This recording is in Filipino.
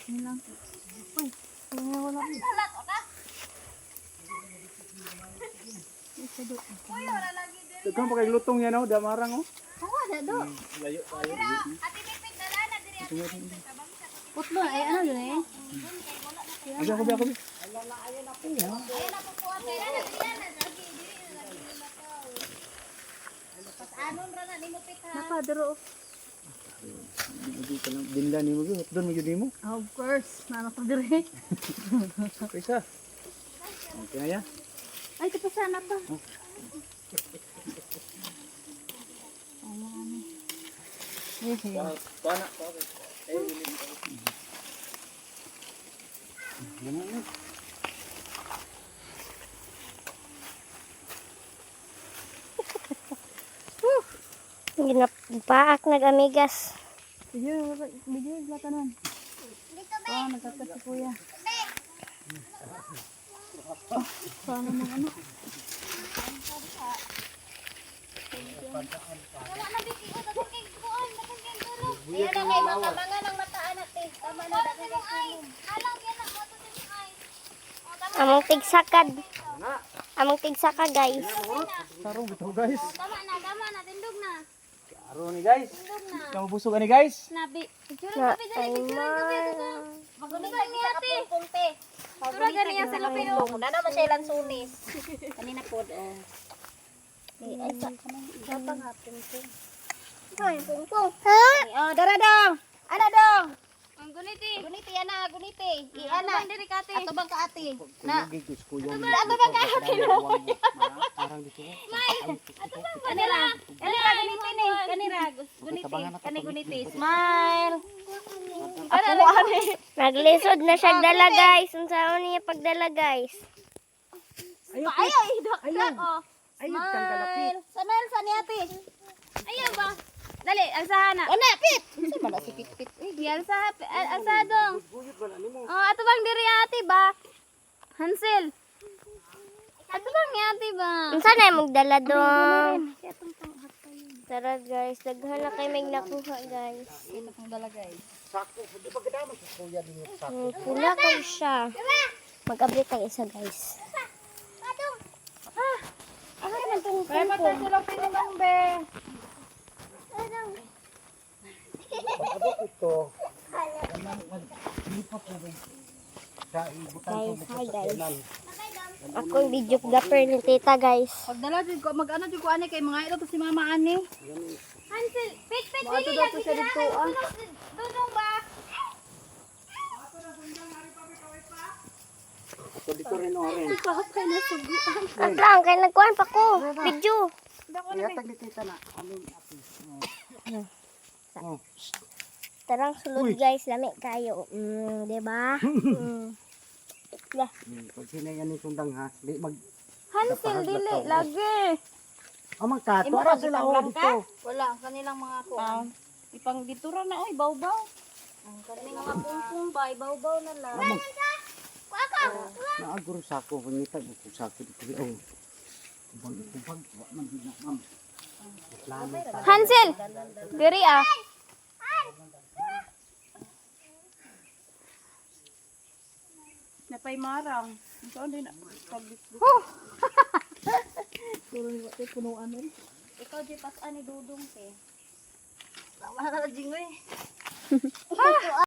Yun lang. Uy, wala rin. Daghang pa kay lutong yan oh, damarang oh. Oo, dado. Layo tayo. Putlo, ay ano yun eh. Ako bi. Nakadaro. Hindi ka lang binla ni mo gyud. Doon mo gyud nimo. Of course, nakadaro. Isa. Okay na ya. Ay, ito pa sana pa. Pana. Ginapaak nag-amigas. Video, latanan. Oh, nagkakat si kuya. Oh, paano mo ano? Yan na kay mga nang mataan natin. Tama na dati kay Among tigsakad. Among tigsaka guys. Tarong bitaw guys. Tama na, tindog na. Aro ni guys. Kamu busog ani guys. Nabi. Picture dali. Magunitan ni ate. Tura gani yan sa lapino. Na naman siya ilang sunis. Kanina po oh. Ay sa kapang hapon ko. Ay, pungpong. Oh, dara dong. Ana dong. Ang guniti. Guniti ana, guniti. Ana. Diri ka ate. Ato bang ka ate? Na. Ato bang ka ate? Parang dito. Kanira. Kanira guniti ni. Kanira guniti. Kani guniti. Smile. Ako ani. Naglisod na siya dala guys. Unsaon niya pagdala guys? Ayaw idok. Oh. Ayun kang kalapit. Smile sa ni ate. Ayaw ba? Dali, alsahana. Una, pit. Sa man si pit. Uy, alsahadong. Oh, ato bang diri ate ba? Hansel. Ato bang ni ate ba? Unsa na magdala dong? Tara guys, daghan na kay may nakuha guys. Ito pang dala guys. Sako, di ba kadama sa kuya dinyo sako. Pula kay siya. Mag-abri tag isa guys. Ano man tong Kaya matay ko lang pinunang be. Abot ito. Hindi pa po ba? Sa ibutan ko Guys, hi guys. Ako yung videographer ni tita guys. Pagdala jud ko mag-ano jud ko ani kay mga ilo to si mama ani. Hansel, pit Ato daw to siya dito ah. Dudong ba? Ito dito rin oren. At lang, kaya nagkuhan pa ko. Video. Kaya taglikita na. Amin ate. Oh. Tarang sulod guys, lami kayo. Diba? Pag sinay ani sundang ha. Di mag Hansel dili lagi. magkato ara sila oh dito. Wala kanilang mga ko. Ipang dito ra na oy bawbaw. Kami mga pungpung ba, ibaw-baw na lang. Naaguro sako pangita ko sako dito. Oh. Kubag wa man di na ma'am. Plano ta. Hansel! Diri ah. Napay marang. Saan din paglit. Puro ni wate punuan nun. Ikaw di pas ani dudong te. Wala na jingoy.